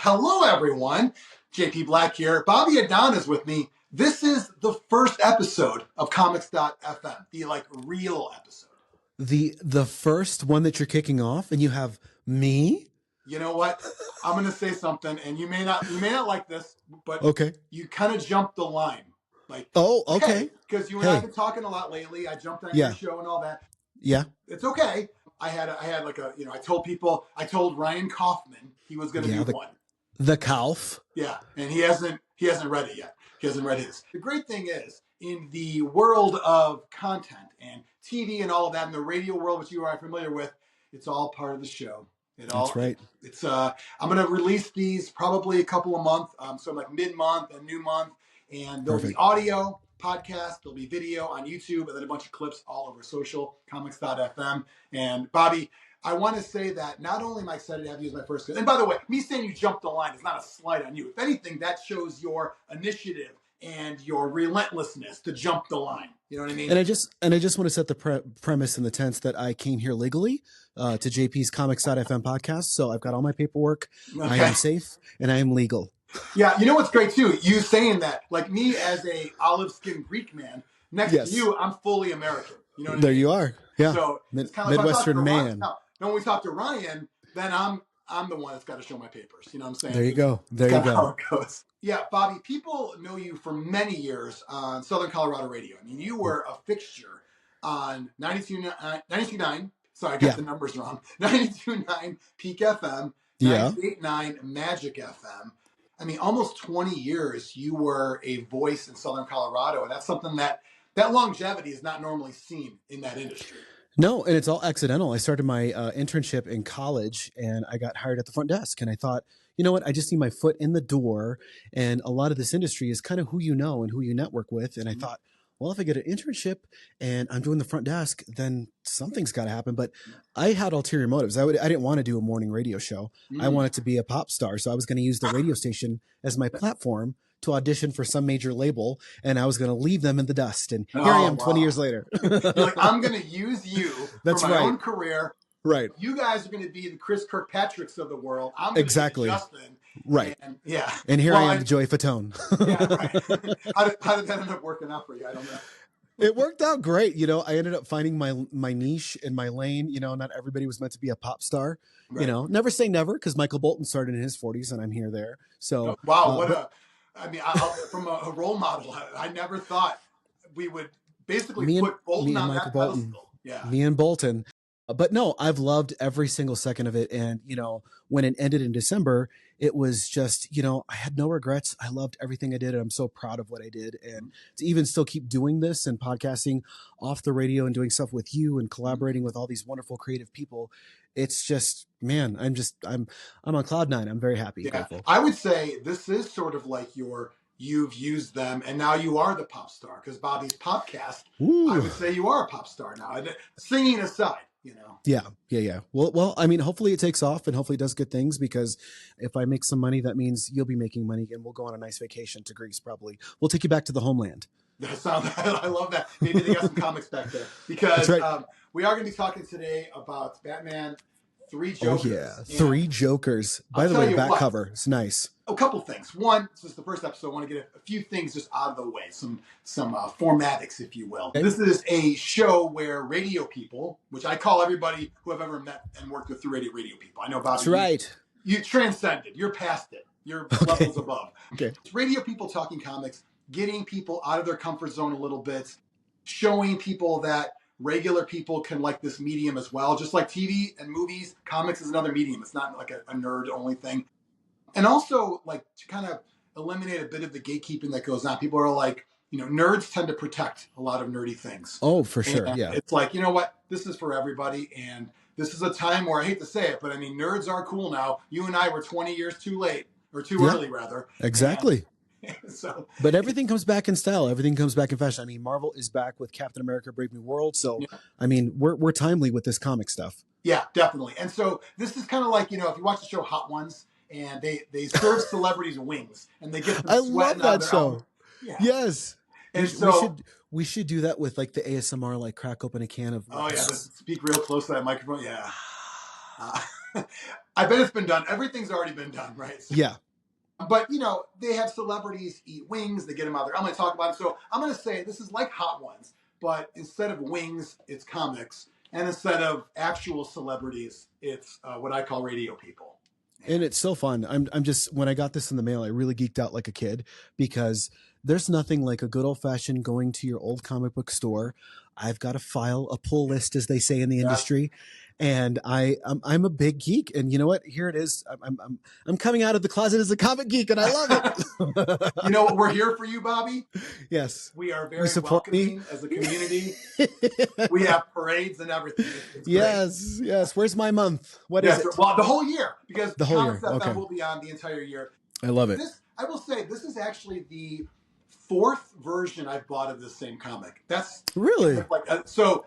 Hello, everyone. JP Black here. Bobby Adan is with me. This is the first episode of Comics.fm, the real episode. The first one that you're kicking off, and you have me? You know what? I'm going to say something, and you may not like this, but okay, you kind of jumped the line. Okay. Because you and I have been talking a lot lately. I jumped on your show and all that. Yeah. It's okay. I told Ryan Kaufman he was going to do one. The Kauf. Yeah, and he hasn't read it yet. He hasn't read his. The great thing is, in the world of content and TV and all of that, in the radio world, which you are familiar with, it's all part of the show. That's right. It's I'm going to release these probably a couple of months, so mid-month and new month, and there'll be audio podcast, there'll be video on YouTube, and then a bunch of clips all over social, comics.fm. And Bobby, I want to say that not only am I excited to have you as my first guest, and by the way, me saying you jumped the line is not a slight on you. If anything, that shows your initiative and your relentlessness to jump the line. You know what I mean? And I just want to set the premise in the tense that I came here legally to JP's Comics.fm podcast. So I've got all my paperwork. Okay. I am safe and I am legal. Yeah, you know what's great too? You saying that, like me as a olive-skinned Greek man, next to you, I'm fully American. You know what I mean? There you are. Yeah. So it's kind of Midwestern man. Now, when we talk to Ryan, then I'm the one that's got to show my papers. You know what I'm saying? There you go. There you go. How it goes. Yeah, Bobby, people know you for many years on Southern Colorado radio. I mean, you were a fixture on 92.9. Sorry, I got the numbers wrong. 92.9 Peak FM, 98.9 Magic FM. I mean, almost 20 years you were a voice in Southern Colorado, and that's something that longevity is not normally seen in that industry. No, and it's all accidental. I started my internship in college, and I got hired at the front desk, and I thought, you know what, I just need my foot in the door, and a lot of this industry is kind of who you know and who you network with, and I thought, well, if I get an internship and I'm doing the front desk, then something's got to happen. But I had ulterior motives. I didn't want to do a morning radio show. I wanted to be a pop star. So I was going to use the radio station as my platform to audition for some major label. And I was going to leave them in the dust. And here I am 20 years later. You're like, I'm going to use you for my own career. Right. You guys are going to be the Chris Kirkpatricks of the world. I'm going to be Justin. Right. And here I am, Joey Fatone. Right. How did that end up working out for you? I don't know. It worked out great. You know, I ended up finding my niche and my lane. You know, not everybody was meant to be a pop star. Right. You know, never say never, because Michael Bolton started in his 40s and I'm here there. So wow, from a role model, I never thought we would basically put Bolton on that pedestal. Yeah. Me and Bolton. But no, I've loved every single second of it. And, you know, when it ended in December, it was just, you know, I had no regrets. I loved everything I did. And I'm so proud of what I did. And to even still keep doing this and podcasting off the radio and doing stuff with you and collaborating with all these wonderful creative people, it's just, man, I'm on cloud nine. I'm very happy. Yeah. I would say this is sort of like you've used them and now you are the pop star, because Bobby's Popcast, I would say you are a pop star now. And singing aside. You know. Yeah. Well, I mean, hopefully it takes off and hopefully it does good things, because if I make some money, that means you'll be making money and we'll go on a nice vacation to Greece. Probably we'll take you back to the homeland. I love that. Maybe they got some comics back there, because we are going to be talking today about Batman 3 Jokers. Oh yeah, 3 Jokers. By the way, back cover. It's nice. A couple things. One, this is the first episode. I want to get a few things just out of the way, some formatics, if you will. Okay. This is a show where radio people, which I call everybody who I've ever met and worked with through radio people. I know, Bobby. That's right. You transcended. You're past it. You're levels above. Okay. It's radio people talking comics, getting people out of their comfort zone a little bit, showing people that regular people can like this medium as well. Just like TV and movies, comics is another medium. It's not like a nerd-only thing. And also, like, to kind of eliminate a bit of the gatekeeping that goes on. People are like, you know, nerds tend to protect a lot of nerdy things. Oh, for sure, and yeah. It's like, you know what? This is for everybody, and this is a time where, I hate to say it, but I mean, nerds are cool now. You and I were 20 years too late, or too early, rather. Exactly. So, but everything comes back in style. Everything comes back in fashion. I mean, Marvel is back with Captain America: Brave New World. So, I mean, we're timely with this comic stuff. Yeah, definitely. And so this is kind of like, you know, if you watch the show Hot Ones, and they serve celebrities wings, and they get them I love that show. Yeah. Yes. And we should do that with like the ASMR, like crack open a can of. Oh yeah, speak real close to that microphone. Yeah. I bet it's been done. Everything's already been done, right? So, Yeah. but, they have celebrities eat wings. They get them out there. I'm going to talk about it. So I'm going to say this is like Hot Ones, but instead of wings, it's comics. And instead of actual celebrities, it's what I call radio people. And it's so fun. I'm just, when I got this in the mail, I really geeked out like a kid, because there's nothing like a good old fashioned going to your old comic book store. I've got a file, a pull list, as they say in the industry. And I'm a big geek, and you know what? Here it is. I'm coming out of the closet as a comic geek, and I love it. You know what? We're here for you, Bobby. Yes, we are very welcoming as a community. We have parades and everything. It's yes, great. Yes. Where's my month? What is it? Well, the whole year, because the whole year. FM will be on the entire year. I love it. I will say this is actually the 4th version I've bought of this same comic. That's really so.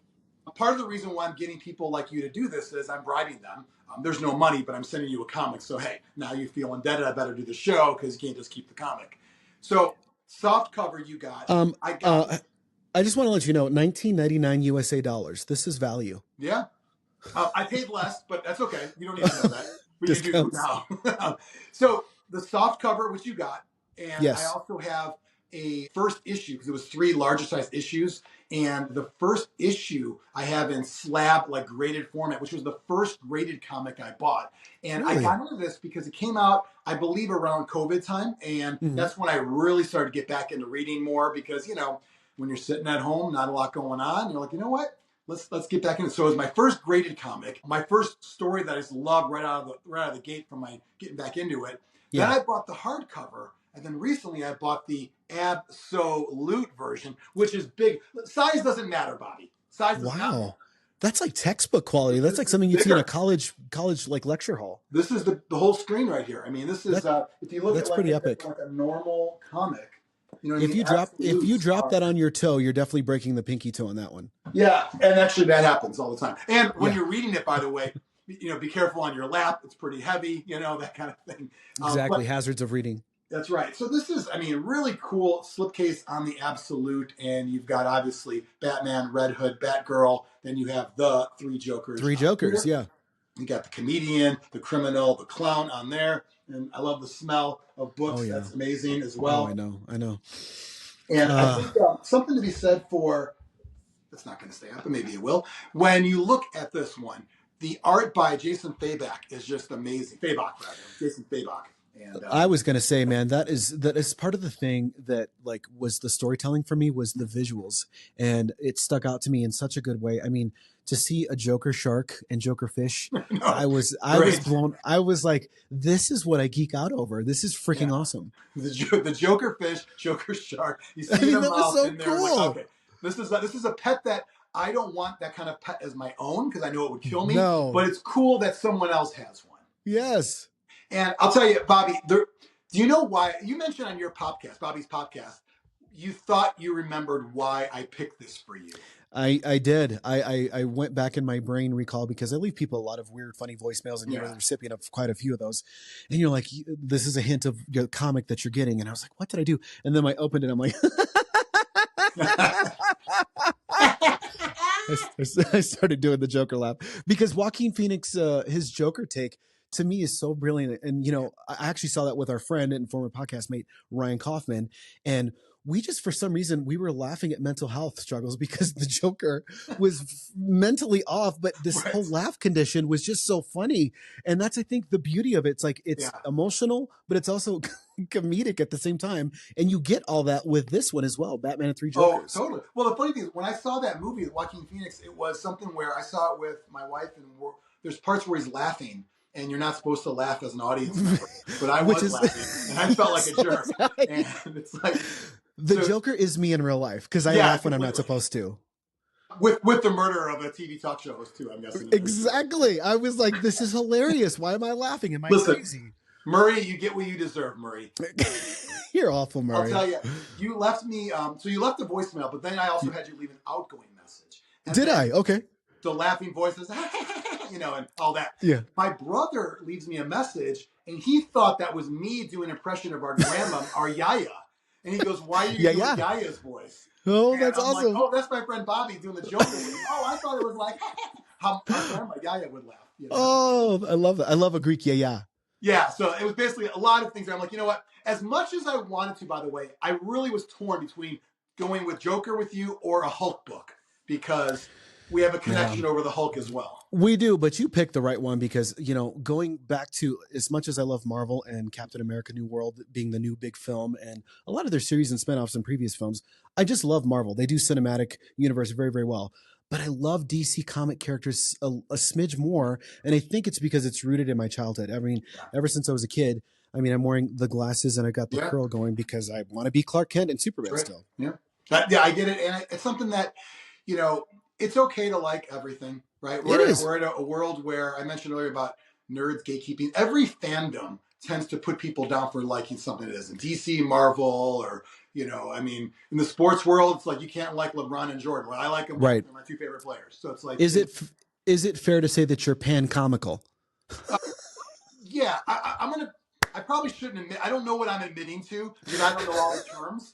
Part of the reason why I'm getting people like you to do this is I'm bribing them. There's no money, but I'm sending you a comic. So, hey, now you feel indebted. I better do the show because you can't just keep the comic. So, soft cover you got. I just want to let you know, $19.99 USA dollars. This is value. Yeah. I paid less, but that's okay. You don't need to know that. But you do now. So, the soft cover, which you got. And yes. I also have a first issue, because it was 3 larger size issues. And the first issue I have in slab, like graded format, which was the first graded comic I bought. And really? I got into this because it came out, I believe, around COVID time. And that's when I really started to get back into reading more, because, when you're sitting at home, not a lot going on, you're like, you know what? Let's get back into it. So it was my first graded comic, my first story that I just loved right out of the gate from my getting back into it. Yeah. Then I bought the hardcover. And then recently I bought the absolute version, which is big. Size doesn't matter, Bobby. Size does not matter. That's like textbook quality. That's like something you'd see in a college like lecture hall. This is the whole screen right here. I mean, this is if you look at pretty epic. Like a normal comic. If you drop that on your toe, you're definitely breaking the pinky toe on that one. Yeah, and actually that happens all the time. And when you're reading it, by the way, be careful on your lap. It's pretty heavy, that kind of thing. Exactly, hazards of reading. That's right. So this is, really cool slipcase on the Absolute, and you've got obviously Batman, Red Hood, Batgirl. Then you have the 3 Jokers. 3 Jokers, yeah. You got the comedian, the criminal, the clown on there, and I love the smell of books. Oh, yeah. That's amazing as well. Oh, I know. And I think something to be said for, it's not going to stay up, but maybe it will. When you look at this one, the art by Jason Fabok is just amazing. Jason Fabok. And, I was going to say, man, that is part of the thing that was the storytelling for me, was the visuals, and it stuck out to me in such a good way. I mean, to see a Joker shark and Joker fish, I was blown. I was like, this is what I geek out over. This is freaking awesome. The Joker fish, Joker shark. You see them out in there. Cool. Like, okay, this is a pet that I don't want that kind of pet as my own, because I know it would kill me. No. But it's cool that someone else has one. Yes. And I'll tell you, Bobby, do you know why? You mentioned on your podcast, Bobby's podcast, you thought you remembered why I picked this for you. I did. I went back in my brain recall, because I leave people a lot of weird, funny voicemails, and you're the recipient of quite a few of those. And you're like, this is a hint of your comic that you're getting. And I was like, what did I do? And then I opened it. I'm like, I started doing the Joker laugh, because Joaquin Phoenix, his Joker take, to me, is so brilliant. And, I actually saw that with our friend and former podcast mate, Ryan Kaufman. And we just, for some reason, we were laughing at mental health struggles, because the Joker was mentally off, but this whole laugh condition was just so funny. And that's, I think, the beauty of it. It's like, it's emotional, but it's also comedic at the same time. And you get all that with this one as well, Batman and 3 Jokers. Oh, totally. Well, the funny thing is, when I saw that movie with Joaquin Phoenix, it was something where I saw it with my wife, and there's parts where he's laughing. And you're not supposed to laugh as an audience member, but I was laughing, and I felt like a jerk. Right. And it's like the Joker is me in real life, because I laugh when I'm not supposed to. With the murder of a TV talk show too, I'm guessing. Exactly. I was like, this is hilarious. Why am I laughing? Am I crazy? Murray, you get what you deserve, Murray. You're awful, Murray. I'll tell you, you left me. So you left the voicemail, but then I also had you leave an outgoing message. Did I? Okay. The laughing voices. And all that. Yeah. My brother leaves me a message, and he thought that was me doing an impression of our grandma, our Yaya. And he goes, "Why are you doing Yaya's voice?" Oh, and that's awesome. Like, oh, that's my friend Bobby doing the Joker. I thought it was like how our grandma Yaya would laugh. You know? Oh, I love that. I love a Greek yeah. Yeah, so it was basically a lot of things. I'm like, you know what? As much as I wanted to, by the way, I really was torn between going with Joker with you or a Hulk book because we have a connection over the Hulk as well. We do, but you picked the right one because, going back to as much as I love Marvel and Captain America New World being the new big film and a lot of their series and spinoffs and previous films, I just love Marvel. They do cinematic universe very, very well. But I love DC comic characters a smidge more. And I think it's because it's rooted in my childhood. I mean, ever since I was a kid, I'm wearing the glasses and I got the curl going because I want to be Clark Kent and Superman still. Yeah. I get it. And it's something that, it's okay to like everything, right? We're in a world where I mentioned earlier about nerds gatekeeping. Every fandom tends to put people down for liking something that isn't DC, Marvel, or, in the sports world, it's like you can't like LeBron and Jordan. Well, I like them. Right. They're my two favorite players. So it's like, is it fair to say that you're pan comical? Yeah, I probably shouldn't admit. I don't know what I'm admitting to because I don't know all the terms.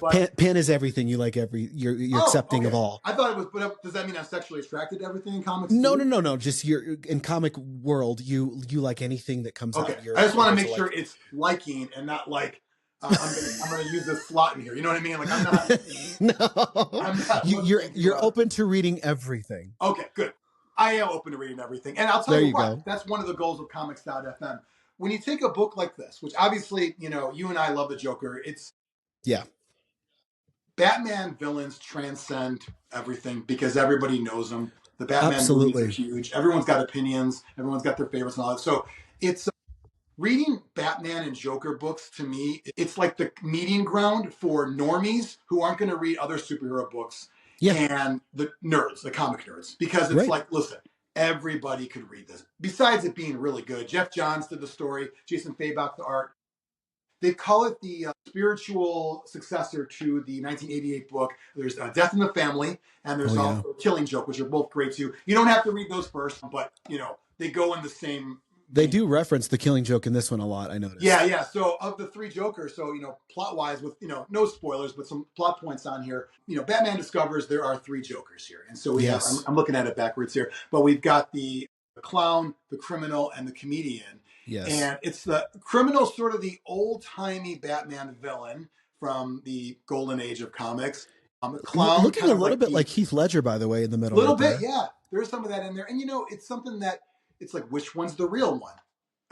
But pan is everything. You like you're accepting of all. I thought it was, but does that mean I'm sexually attracted to everything in comics? No. Just you're in comic world. You like anything that comes out. I just want to make sure it's liking and not like I'm going to use this slot in here. You know what I mean? Like I'm not. No, I'm not you're open to reading everything. Okay, good. I am open to reading everything, and I'll tell you what. That's one of the goals of Comics.fm. When you take a book like this, which obviously you and I love the Joker, it's Batman villains transcend everything because everybody knows them. The Batman movies are huge. Everyone's got opinions. Everyone's got their favorites and all that. So it's reading Batman and Joker books to me, it's like the meeting ground for normies who aren't going to read other superhero books and the nerds, the comic nerds. Because it's like, listen, everybody could read this. Besides it being really good. Geoff Johns did the story. Jason Fabok, the art. They call it the spiritual successor to the 1988 book. There's Death in the Family, and there's also Killing Joke, which are both great too. You don't have to read those first, but they go in the same. They do reference the Killing Joke in this one a lot. I noticed. Yeah. So of the three Jokers, so plot wise, with no spoilers, but some plot points on here. Batman discovers there are three Jokers here, and so we have. I'm looking at it backwards here, but we've got the clown, the criminal, and the comedian. Yes. And it's the criminal, sort of the old-timey Batman villain from the golden age of comics. Clown looking a little bit like Heath Ledger, by the way, in the middle. A little bit, yeah. There's some of that in there. And, it's something that, it's like, which one's the real one?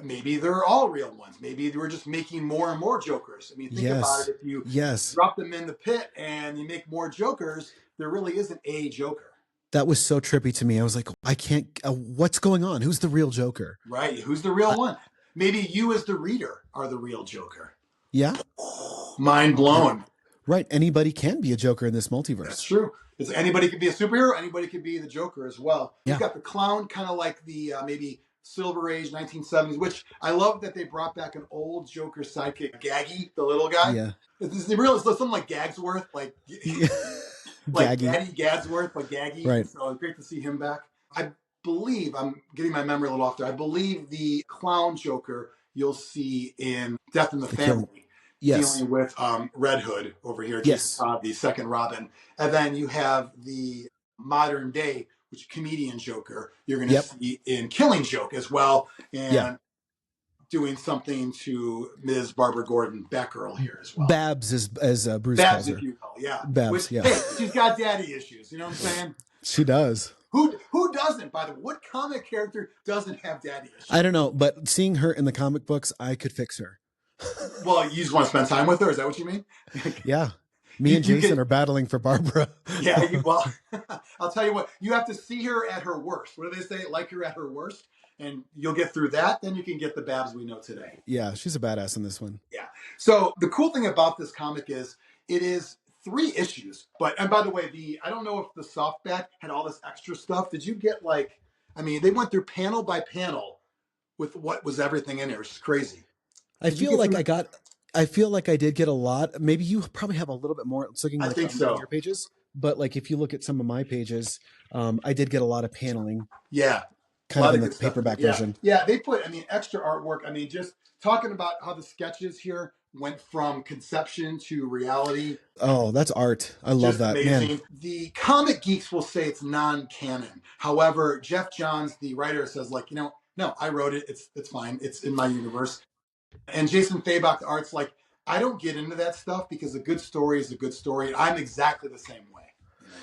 Maybe they're all real ones. Maybe we're just making more and more Jokers. I mean, think about it. If you drop them in the pit and you make more Jokers, there really isn't a Joker. That was so trippy to me. I was like, I can't, what's going on? Who's the real Joker? Right. Who's the real one? Maybe you as the reader are the real Joker. Yeah. Mind blown. Right. Anybody can be a Joker in this multiverse. That's true. Anybody could be a superhero. Anybody could be the Joker as well. You've got the clown, kind of like the maybe Silver Age 1970s, which I love that they brought back an old Joker sidekick, Gaggy, the little guy. Yeah. It's something like Gagsworth, like Daddy Gadsworth, like Gaggy. Right. So it's great to see him back. I believe, I'm getting my memory a little off there, I believe the clown Joker you'll see in Death in the Family. Dealing with Red Hood over here, Jason the second Robin. And then you have the modern day, which comedian Joker, you're going to see in Killing Joke as well. And doing something to Ms. Barbara Gordon, Batgirl here as well. Babs as Bruce Babs, calls her. If you call, Babs, Hey, she's got daddy issues, you know what I'm saying? She does. Who doesn't, by the way? What comic character doesn't have daddy issues? I don't know, but seeing her in the comic books, I could fix her. Well, you just want to spend time with her? Is that what you mean? Yeah. Me and Jason are battling for Barbara. Well, I'll tell you what. You have to see her at her worst. What do they say? Like her at her worst? And you'll get through that. Then you can get the Babs we know today. Yeah, she's a badass in this one. Yeah. So the cool thing about this comic is it is 3 issues. And by the way, I don't know if the softback had all this extra stuff. Did you get they went through panel by panel with what was everything in there. It's crazy. I feel like I did get a lot. Maybe you probably have a little bit more looking I think so. On your pages. But if you look at some of my pages, I did get a lot of paneling. Yeah. Kind of in the paperback version. Yeah, they put, extra artwork. Just talking about how the sketches here went from conception to reality. Oh, that's art. I love Just that, amazing. man. The comic geeks will say it's non-canon. However, Geoff Johns, the writer, says like, no, I wrote it. It's fine. It's in my universe. And Jason Fabok, the art's like, I don't get into that stuff because a good story is a good story. I'm exactly the same way.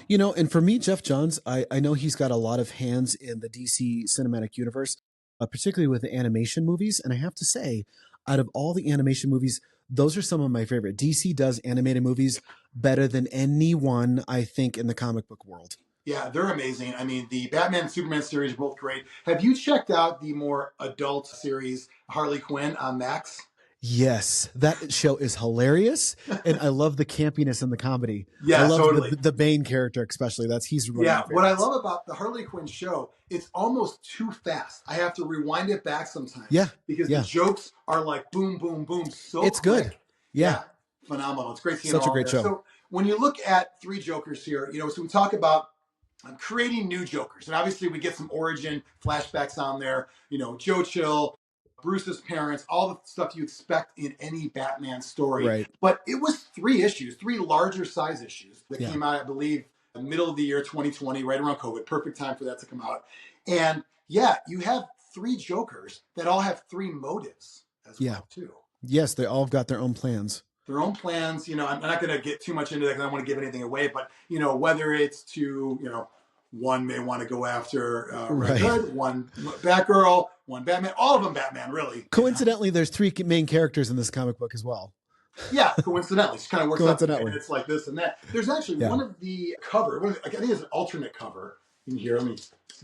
And for me, Geoff Johns, I know he's got a lot of hands in the DC cinematic universe, particularly with the animation movies. And I have to say, out of all the animation movies, those are some of my favorite. DC does animated movies better than anyone, I think, in the comic book world. Yeah, they're amazing. I mean, the Batman and Superman series are both great. Have you checked out the more adult series, Harley Quinn on Max? Yes, that show is hilarious, and I love the campiness and the comedy. Yeah, I love totally. the Bane character, especially. He's one yeah. of my What I favorites. love about the Harley Quinn show, it's almost too fast. I have to rewind it back sometimes. Yeah, because yeah. the jokes are like boom, boom, boom. So it's quick. good. Yeah, phenomenal. It's great seeing such all a great there. show. So when you look at Three Jokers here, so we talk about creating new Jokers, and obviously we get some origin flashbacks on there. Joe Chill, Bruce's parents, all the stuff you expect in any Batman story. Right. But it was 3 issues, 3 larger size issues that came out, I believe, the middle of the year 2020, right around COVID. Perfect time for that to come out. And yeah, you have 3 Jokers that all have 3 motives as well, too. Yes, they all have got their own plans. Their own plans. I'm not going to get too much into that because I don't want to give anything away. But whether it's to one may want to go after Red Hood, one Batgirl, one Batman, all of them Batman, really. Coincidentally, there's 3 main characters in this comic book as well. Yeah, coincidentally. It just kind of works out. And it's like this and that. There's actually one of the cover, I think it's an alternate cover in here. Let me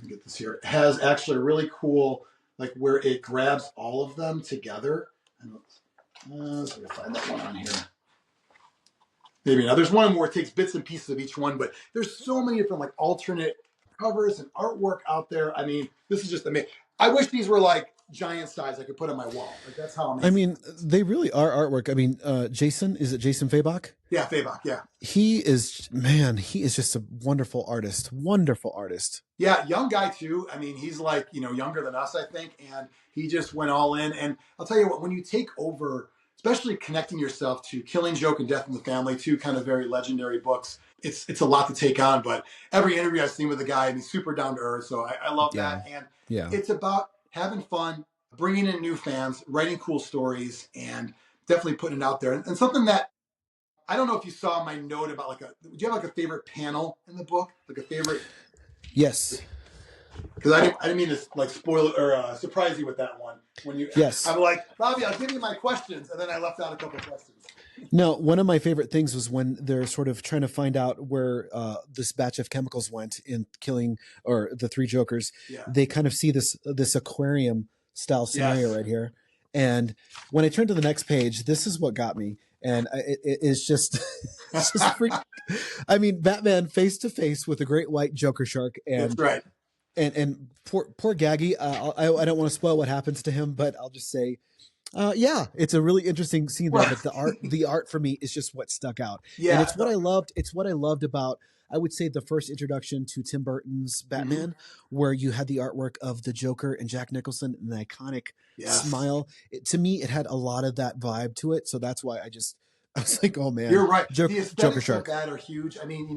get this here. It has actually a really cool, like where it grabs all of them together. Let's find that one on here. Maybe now. There's one where it takes bits and pieces of each one, but there's so many different like alternate covers and artwork out there. I mean, this is just amazing. I wish these were like giant size I could put on my wall. Like that's how amazing. I mean, they really are artwork. I mean, Jason, is it Jason Fabok? Yeah, Fabok, yeah. He is just a wonderful artist. Wonderful artist. Yeah, young guy too. I mean, he's like, younger than us, I think. And he just went all in. And I'll tell you what, when you take over, especially connecting yourself to Killing Joke and Death in the Family, 2 kind of very legendary books, it's a lot to take on. But every interview I've seen with the guy, he's super down to earth. So I love that. And it's about having fun, bringing in new fans, writing cool stories, and definitely putting it out there. And something that, I don't know if you saw my note about do you have like a favorite panel in the book? Like a favorite? Yes. Because I didn't mean to like spoil or surprise you with that one. Yes. I'm like, Bobby, I'll give you my questions. And then I left out a couple of questions. No, one of my favorite things was when they're sort of trying to find out where this batch of chemicals went in killing or the 3 Jokers. Yeah. They kind of see this aquarium style scenario right here. And when I turned to the next page, this is what got me. And it's just, it's just freak. I mean, Batman face to face with a great white Joker shark. And, that's right. And poor Gaggy. I don't want to spoil what happens to him, but I'll just say, it's a really interesting scene there. But the art for me is just what stuck out. Yeah, and it's what I loved. It's what I loved about, I would say, the first introduction to Tim Burton's Batman, where you had the artwork of the Joker and Jack Nicholson and the iconic smile. To me, it had a lot of that vibe to it. So that's why I was like, oh man, you're right. Joker, the aesthetics Joker shark. of that are huge. I mean,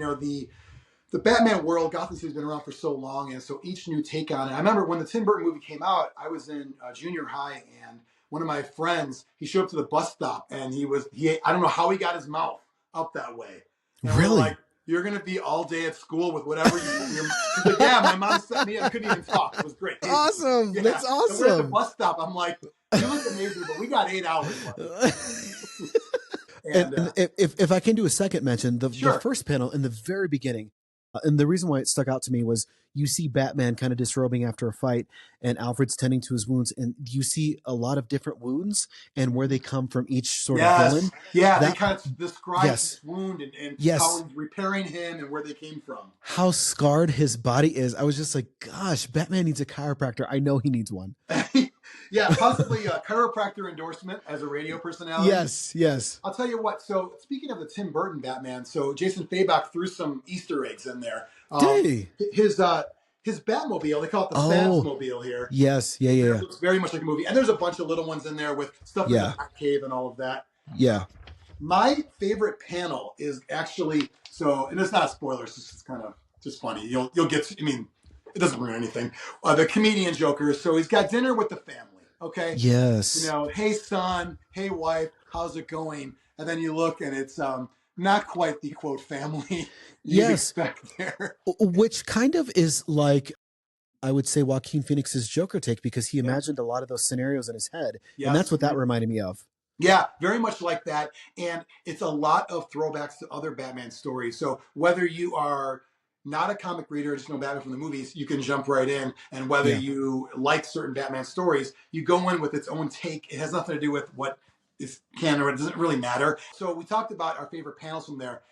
the Batman world, Gotham City's been around for so long, and so each new take on it. I remember when the Tim Burton movie came out, I was in junior high, and one of my friends, he showed up to the bus stop, and I don't know how he got his mouth up that way. And really? Like, you're going to be all day at school with whatever like, yeah, my mom set me up, couldn't even talk. It was great. Awesome. Yeah. That's awesome. So we're at the bus stop. I'm like, you look amazing, but we got 8 hours. And if I can do a second mention, the first panel in the very beginning, and the reason why it stuck out to me was you see Batman kind of disrobing after a fight and Alfred's tending to his wounds, and you see a lot of different wounds and where they come from each sort of villain. Yeah, they kind of describe his wound and how he's repairing him and where they came from. How scarred his body is. I was just like, gosh, Batman needs a chiropractor. I know he needs one. Yeah, possibly a chiropractor endorsement as a radio personality. Yes. I'll tell you what. So speaking of the Tim Burton Batman, so Jason Fabok threw some Easter eggs in there. His Batmobile, they call it the Batmobile here. Yes, yeah. It looks very much like a movie. And there's a bunch of little ones in there with stuff in the Batcave and all of that. Yeah. My favorite panel is actually and it's not a spoiler. It's just kind of just funny. You'll get. I mean, it doesn't ruin anything. The comedian Joker. So he's got dinner with the family. Okay. Yes. Hey son, hey wife, how's it going? And then you look and it's not quite the quote family you'd expect there. Which kind of is like, I would say, Joaquin Phoenix's Joker take, because he imagined a lot of those scenarios in his head. Yes. And that's what that reminded me of. Yeah, very much like that. And it's a lot of throwbacks to other Batman stories. So whether you are not a comic reader, just know Batman from the movies, you can jump right in. And whether you like certain Batman stories, you go in with its own take. It has nothing to do with what is canon, or it doesn't really matter. So we talked about our favorite panels from there.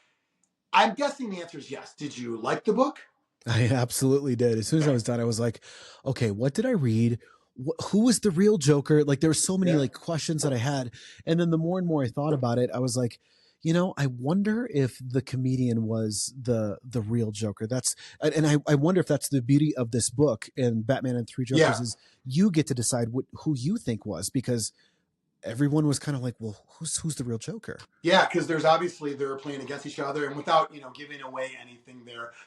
I'm guessing the answer is yes. Did you like the book? I absolutely did. As soon as I was done, I was like, okay, what did I read? Who was the real Joker? Like, there were so many like questions that I had. And then the more and more I thought about it, I was like, I wonder if the comedian was the real Joker. I wonder if that's the beauty of this book and Batman and Three Jokers is you get to decide who you think was, because everyone was kind of like, well, who's the real Joker? Yeah, because there's obviously they're playing against each other, and without giving away anything,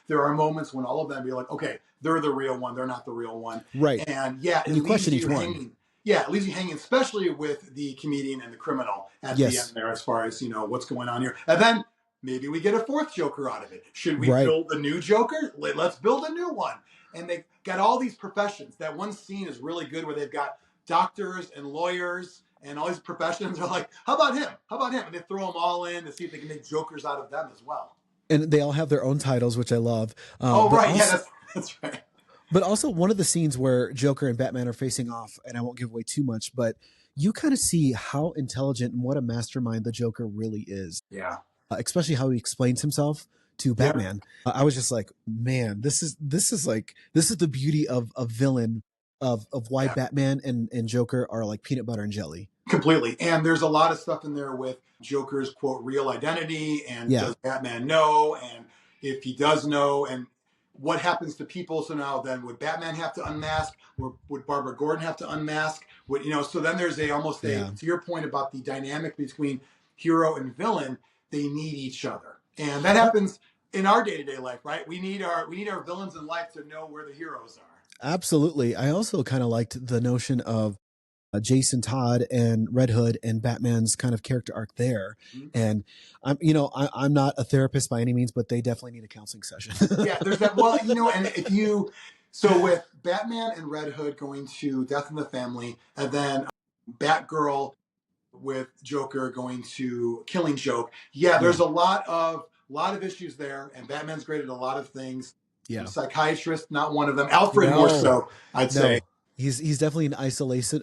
there are moments when all of them be like, okay, they're the real one, they're not the real one, right? And and you question each one. Yeah, it leaves you hanging, especially with the comedian and the criminal at the end there, as far as what's going on here, and then maybe we get a fourth Joker out of it. Should we build a new Joker? Let's build a new one. And they got all these professions. That one scene is really good where they've got doctors and lawyers and all these professions are like, how about him? How about him? And they throw them all in to see if they can make Jokers out of them as well. And they all have their own titles, which I love. Right. Also, that's right. But also one of the scenes where Joker and Batman are facing off, and I won't give away too much, but you kind of see how intelligent and what a mastermind the Joker really is. Yeah. Especially how he explains himself to Batman. I was just like, man, this is the beauty of a villain, of why Batman and Joker are like peanut butter and jelly. Completely. And there's a lot of stuff in there with Joker's quote real identity, and does Batman know, and if he does know, and what happens to people. So now then would Batman have to unmask, or would Barbara Gordon have to unmask? So then there's to your point about the dynamic between hero and villain, they need each other. And that happens in our day-to-day life, right? We need our villains in life to know where the heroes are. Absolutely. I also kind of liked the notion of Jason Todd and Red Hood and Batman's kind of character arc there. Mm-hmm. And I'm not a therapist by any means, but they definitely need a counseling session. Yeah, there's that. Well, and so with Batman and Red Hood going to Death in the Family, and then Batgirl with Joker going to Killing Joke. Yeah, there's a lot of issues there, and Batman's great at a lot of things. Yeah, psychiatrist, not one of them. Alfred more so, I'd say. He's definitely an isolation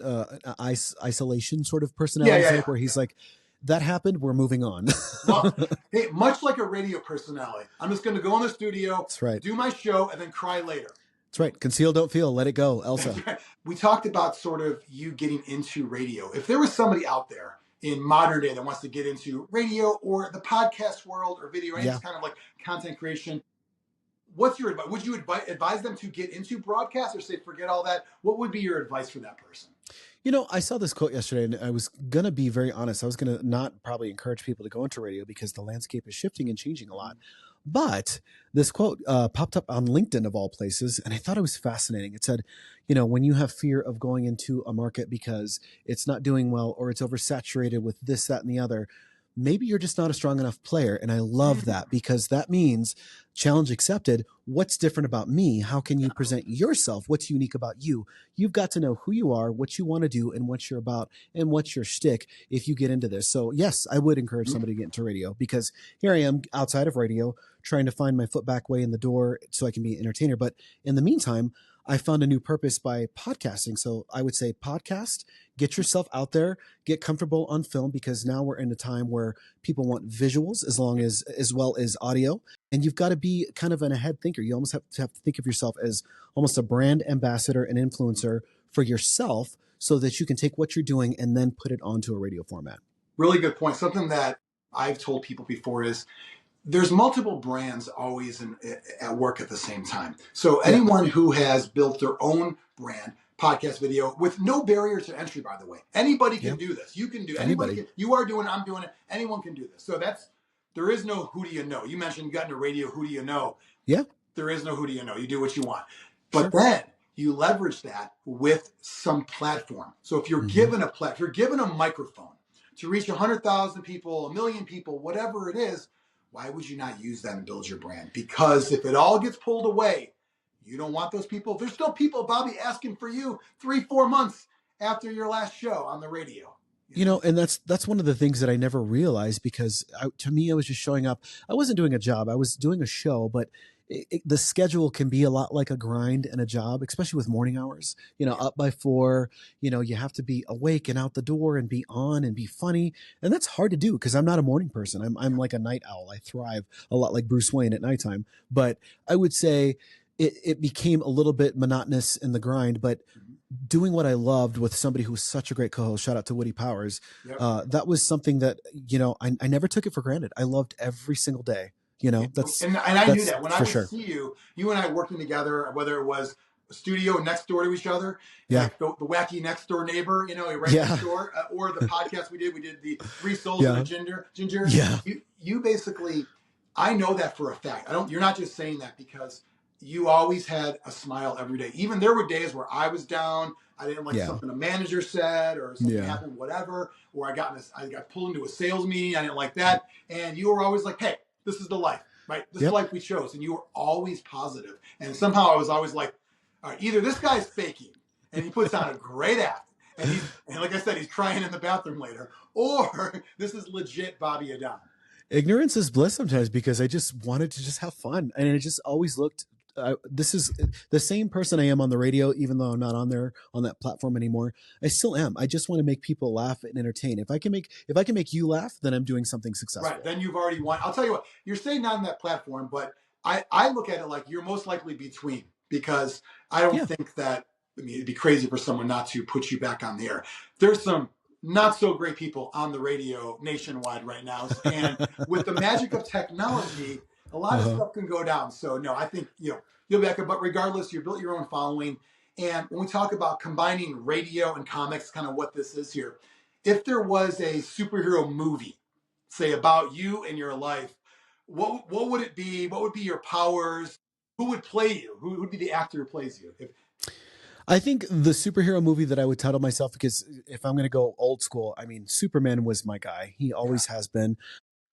sort of personality type where he's like, that happened, we're moving on. Well, hey, much like a radio personality, I'm just going to go in the studio, that's right, do my show, and then cry later. That's right. Conceal, don't feel. Let it go, Elsa. Right. We talked about sort of you getting into radio. If there was somebody out there in modern day that wants to get into radio or the podcast world or video, any kind of like content creation, what's your advice? Would you advise them to get into broadcast, or say forget all that? What would be your advice for that person? I saw this quote yesterday, and I was going to be very honest. I was going to not probably encourage people to go into radio because the landscape is shifting and changing a lot. But this quote popped up on LinkedIn of all places, and I thought it was fascinating. It said, when you have fear of going into a market because it's not doing well or it's oversaturated with this, that, and the other, maybe you're just not a strong enough player. And I love that, because that means challenge accepted. What's different about me? How can you present yourself? What's unique about you? You've got to know who you are, what you want to do, and what you're about, and what's your shtick if you get into this. So yes, I would encourage somebody to get into radio, because here I am outside of radio trying to find my foot back way in the door so I can be an entertainer. But in the meantime, I found a new purpose by podcasting. So I would say podcast, get yourself out there, get comfortable on film, because now we're in a time where people want visuals as well as audio. And you've got to be kind of an ahead thinker. You almost have to think of yourself as almost a brand ambassador and influencer for yourself, so that you can take what you're doing and then put it onto a radio format. Really good point. Something that I've told people before is there's multiple brands always at work at the same time. So anyone who has built their own brand, podcast video with no barrier to entry, by the way. Anybody can do this. You can do anybody. You are doing it. I'm doing it. Anyone can do this. So there is no who do you know. You mentioned you got into radio. Who do you know? Yeah. There is no who do you know. You do what you want. But then you leverage that with some platform. So if you're given a platform, if you're given a microphone to reach 100,000 people, 1 million people, whatever it is, why would you not use that and build your brand? Because if it all gets pulled away, you don't want those people. There's still people, Bobby, asking for you 3-4 months after your last show on the radio. You know, and that's one of the things that I never realized, because to me, I was just showing up. I wasn't doing a job. I was doing a show, but the schedule can be a lot like a grind and a job, especially with morning hours. You know, up by 4, you know, you have to be awake and out the door and be on and be funny. And that's hard to do because I'm not a morning person. I'm like a night owl. I thrive a lot like Bruce Wayne at nighttime. But I would say it became a little bit monotonous in the grind, but doing what I loved with somebody who was such a great co-host, shout out to Woody Powers. That was something that, you know, I never took it for granted. I loved every single day. You know, and I knew that when I would see you and I working together, whether it was a studio next door to each other, like the wacky next door neighbor, you know, right next door, or the podcast we did the 3 Souls and a Ginger. You basically, I know that for a fact. You're not just saying that because you always had a smile every day. Even there were days where I was down. I didn't like something a manager said, or something happened, whatever. Or I got pulled into a sales meeting. I didn't like that. And you were always like, hey, this is the life, right? This is the life we chose. And you were always positive. And somehow I was always like, all right, either this guy's faking and he puts on a great act, and like I said, he's crying in the bathroom later, or this is legit Bobby Adan. Ignorance is bliss sometimes, because I just wanted to just have fun. And it just always looked, this is the same person I am on the radio, even though I'm not on that platform anymore. I still am. I just want to make people laugh and entertain. If I can make you laugh, then I'm doing something successful. Right. Then you've already won. I'll tell you what, you're saying not on that platform, but I look at it like you're most likely between, because I don't think that, it'd be crazy for someone not to put you back on the air. There's some not so great people on the radio nationwide right now. And with the magic of technology, a lot of stuff can go down. So no, I think you'll be back. But regardless, you built your own following. And when we talk about combining radio and comics, kind of what this is here, if there was a superhero movie, say about you and your life, what would it be? What would be your powers? Who would play you? Who would be the actor who plays you? I think the superhero movie that I would title myself, because if I'm going to go old school, I mean, Superman was my guy. He always has been.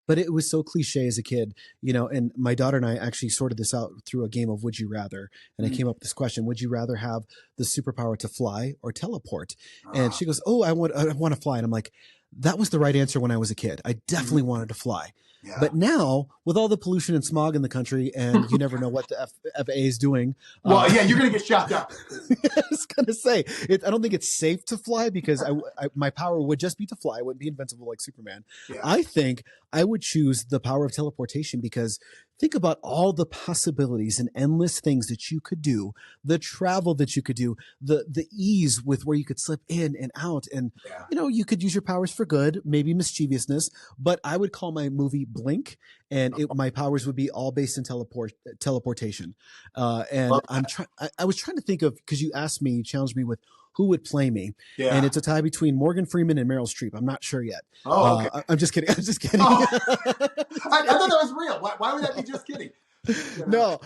But it was so cliche as a kid, you know, and my daughter and I actually sorted this out through a game of Would You Rather. And I came up with this question: would you rather have the superpower to fly or teleport? And she goes, oh, I want to fly. And I'm like, that was the right answer when I was a kid. I definitely wanted to fly. Yeah. But now, with all the pollution and smog in the country, and you never know what the FAA is doing. Well, you're going to get shot down. I was going to say, I don't think it's safe to fly, because my power would just be to fly. I wouldn't be invincible like Superman. Yeah. I think I would choose the power of teleportation, because think about all the possibilities and endless things that you could do, the travel that you could do, the ease with where you could slip in and out. And, you know, you could use your powers for good, maybe mischievousness, but I would call my movie Blink, and my powers would be all based in teleportation. And I was trying to think of, because you challenged me with who would play me. Yeah. And it's a tie between Morgan Freeman and Meryl Streep. I'm not sure yet. Oh, okay. I'm just kidding. Oh. I thought that was real. Why would that be just kidding? No,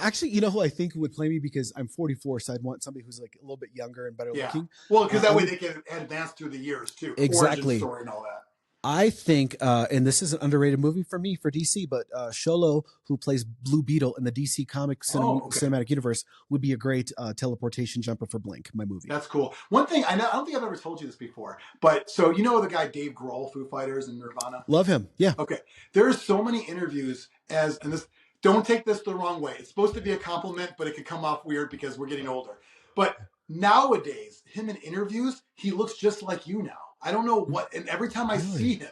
actually, you know who I think would play me, because I'm 44, so I'd want somebody who's like a little bit younger and better looking. Well, because that way they can advance through the years too. Exactly. Origin story and all that. I think, and this is an underrated movie for me, for DC, but Sholo, who plays Blue Beetle in the DC cinematic universe, would be a great teleportation jumper for Blink, my movie. That's cool. One thing, I don't think I've ever told you this before, but so you know the guy Dave Grohl, Foo Fighters and Nirvana? Love him, yeah. Okay. There's so many interviews and this, don't take this the wrong way. It's supposed to be a compliment, but it could come off weird because we're getting older. But nowadays, him in interviews, he looks just like you now. I don't know what, and every time I see him,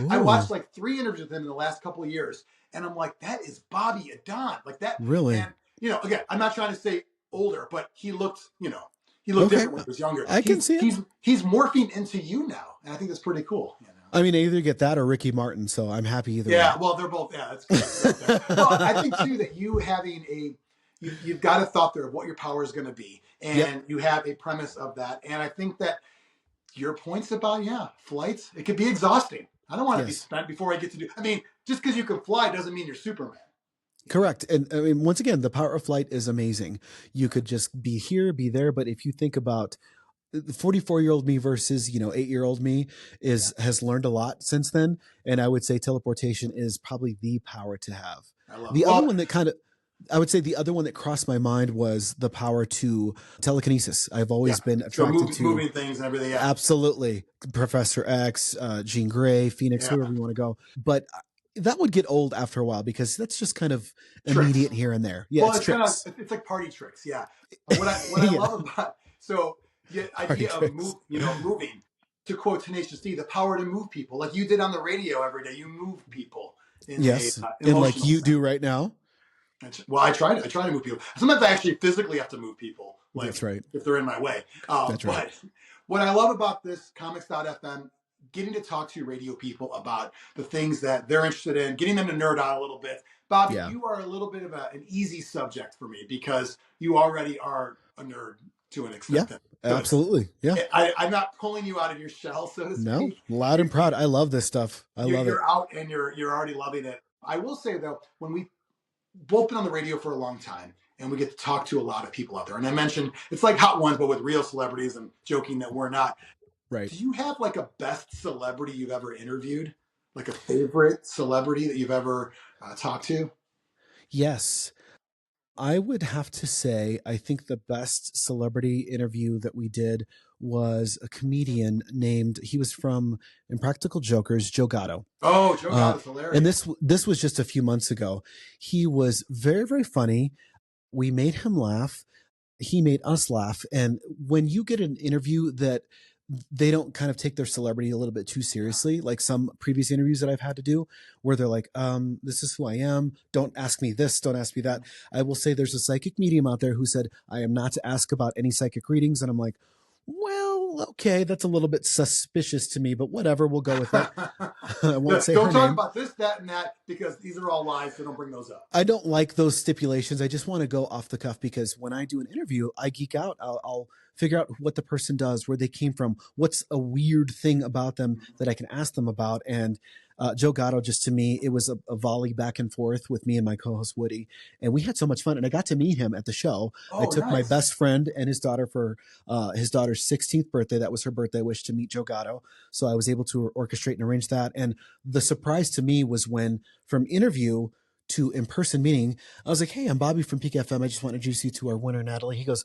I watched like 3 interviews with him in the last couple of years, and I'm like, that is Bobby Adan. Like that. Really? And, you know, again, I'm not trying to say older, but he looked different when he was younger. I can see it. He's morphing into you now, and I think that's pretty cool. You know? I mean, I either get that or Ricky Martin, so I'm happy either way. Yeah, well, they're both, that's good. Well, I think, too, that you having you've got a thought there of what your power is going to be. and you have a premise of that. And I think that your points about, flights, it could be exhausting. I don't want to be spent before I get to do, I mean, just because you can fly doesn't mean you're Superman. Correct. And I mean, once again, the power of flight is amazing. You could just be here, be there. But if you think about the 44-year-old me versus, 8-year-old me has learned a lot since then. And I would say teleportation is probably the power to have. The other one that I would say the other one that crossed my mind was the power to telekinesis. I've always been attracted to moving things and everything. Yeah. Absolutely. Professor X, Jean Grey, Phoenix, whoever you want to go. But that would get old after a while because that's just kind of immediate here and there. Yeah, well, it's tricks. It's like party tricks. Yeah. What I love about the idea of moving, to quote Tenacious D, the power to move people, like you did on the radio every day. You move people. And like you do right now. Well, I try to move people. Sometimes I actually physically have to move people. Like, that's right. If they're in my way. That's right. But what I love about this Comics.fm, getting to talk to radio people about the things that they're interested in, getting them to nerd out a little bit. Bobby, you are a little bit of an easy subject for me because you already are a nerd to an extent. Yeah, absolutely. Yeah. I'm not pulling you out of your shell, so to speak. No, loud and proud. I love this stuff. You're out and you're already loving it. I will say, though, when we both been on the radio for a long time and we get to talk to a lot of people out there. And I mentioned it's like Hot Ones, but with real celebrities and joking that we're not. Right. Do you have like a best celebrity you've ever interviewed? Like a favorite celebrity that you've ever talked to? Yes. I would have to say, I think the best celebrity interview that we did was a comedian he was from Impractical Jokers, Joe Gatto. Oh, Joe Gatto's hilarious. And this was just a few months ago. He was very, very funny. We made him laugh. He made us laugh. And when you get an interview that they don't kind of take their celebrity a little bit too seriously, like some previous interviews that I've had to do where they're like, this is who I am. Don't ask me this. Don't ask me that. I will say there's a psychic medium out there who said, I am not to ask about any psychic readings. And I'm like, well, okay, that's a little bit suspicious to me, but whatever, we'll go with that. I won't say don't her talk name. about this, that, and that because these are all lies, so don't bring those up. I don't like those stipulations. I just want to go off the cuff because when I do an interview, I geek out. I'll figure out what the person does, where they came from, what's a weird thing about them that I can ask them about. And Joe Gatto, just to me, it was a volley back and forth with me and my co-host Woody. And we had so much fun. And I got to meet him at the show. I took my best friend and his daughter for his daughter's 16th birthday. That was her birthday wish, to meet Joe Gatto. So I was able to orchestrate and arrange that. And the surprise to me was when from interview to in-person meeting, I was like, hey, I'm Bobby from KKFM. I just want to introduce you to our winner, Natalie. He goes,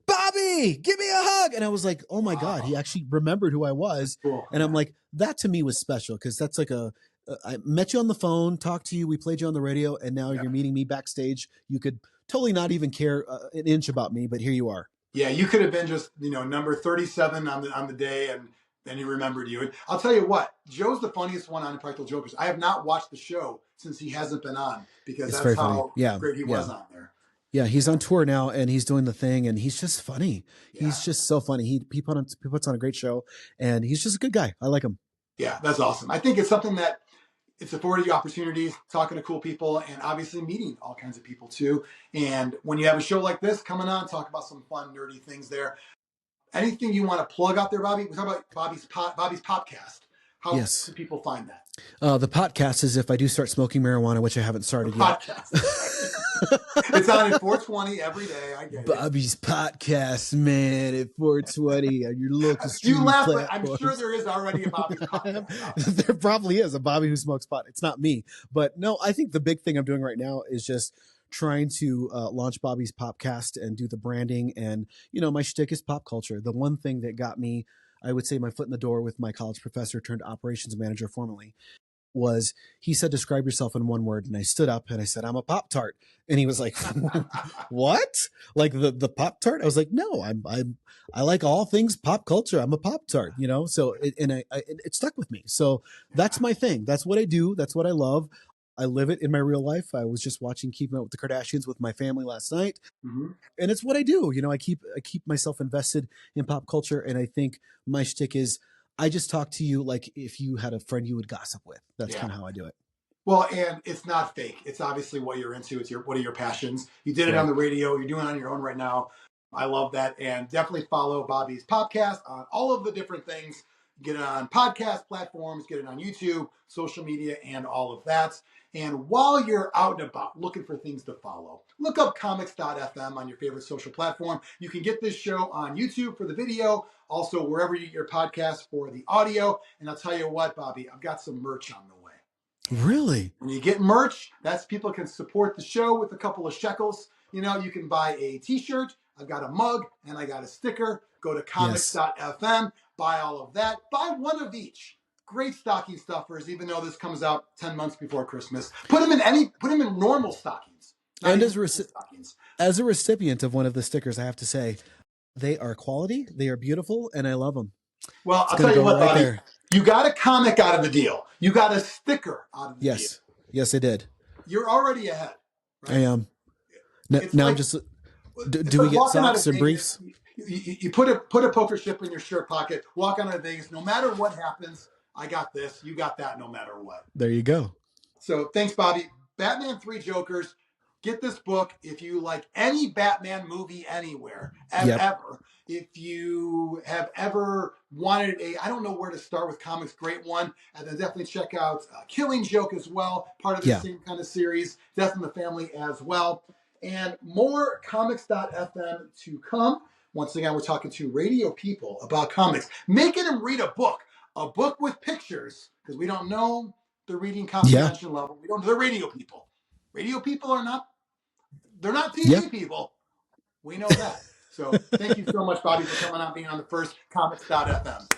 Bobby, give me a hug. And I was like, oh my God, he actually remembered who I was. Cool. And I'm like, that to me was special because that's like I met you on the phone, talked to you, we played you on the radio, and now you're meeting me backstage. You could totally not even care an inch about me, but here you are. Yeah, you could have been just, number 37 on the day, and then he remembered you. And I'll tell you what, Joe's the funniest one on Impractical Jokers. I have not watched the show since he hasn't been on because that's how great he was on there. Yeah, he's on tour now and he's doing the thing and he's just funny. Yeah. He's just so funny. He puts on a great show and he's just a good guy. I like him. Yeah, that's awesome. I think it's something that it's afforded you opportunities, talking to cool people and obviously meeting all kinds of people too. And when you have a show like this coming on, talk about some fun, nerdy things there. Anything you want to plug out there, Bobby? We talk about Bobby's Popcast. How can people find that? The podcast is if I do start smoking marijuana, which I haven't started yet. It's on at 420 every day. I get Bobby's Podcast, man, at 420 on your local streaming platforms. I'm sure there is already a Bobby's Podcast. There probably is a Bobby who smokes pot. It's not me. But no, I think the big thing I'm doing right now is just trying to launch Bobby's Popcast and do the branding. And, my shtick is pop culture. The one thing that got me, I would say, my foot in the door with my college professor turned operations manager formerly was he said, describe yourself in one word. And I stood up and I said, I'm a Pop Tart. And he was like, what? Like the Pop Tart? I was like, no, I like all things pop culture. I'm a Pop Tart, so it stuck with me. So that's my thing. That's what I do. That's what I love. I live it in my real life. I was just watching Keeping Up with the Kardashians with my family last night. Mm-hmm. And it's what I do. I keep myself invested in pop culture. And I think my shtick is I just talk to you like if you had a friend you would gossip with. That's kind of how I do it. Well, and it's not fake. It's obviously what you're into. It's what are your passions. You did it on the radio. You're doing it on your own right now. I love that. And definitely follow Bobby's Popcast on all of the different things. Get it on podcast platforms, get it on YouTube, social media, and all of that. And while you're out and about looking for things to follow, look up comics.fm on your favorite social platform. You can get this show on YouTube for the video, also wherever you get your podcast for the audio. And I'll tell you what, Bobby, I've got some merch on the way. Really? When you get merch, that's people can support the show with a couple of shekels. You know, you can buy a t-shirt. I've got a mug and I got a sticker. Go to comics.fm, buy all of that. Buy one of each. Great stocking stuffers, even though this comes out 10 months before Christmas. Put them in normal stockings. And as a recipient of one of the stickers, I have to say, they are quality, they are beautiful, and I love them. Well, I'll tell you what, Bobby. You got a comic out of the deal. You got a sticker out of the deal. Yes, I did. You're already ahead. Right? I am. Now, like, just do we get socks and briefs? You put a poker chip in your shirt pocket. Walk out of Vegas. No matter what happens, I got this. You got that. No matter what. There you go. So thanks, Bobby. Batman 3 Jokers. Get this book if you like any Batman movie anywhere, ever. If you have ever wanted I don't know where to start with comics, great one. And then definitely check out Killing Joke as well, part of the same kind of series. Death in the Family as well. And more comics.fm to come. Once again, we're talking to radio people about comics. Making them read a book with pictures, because we don't know the reading comprehension level. We don't know the radio people. Radio people are not, they're not TV people. We know that. So thank you so much, Bobby, for coming on, being on the first comics.fm.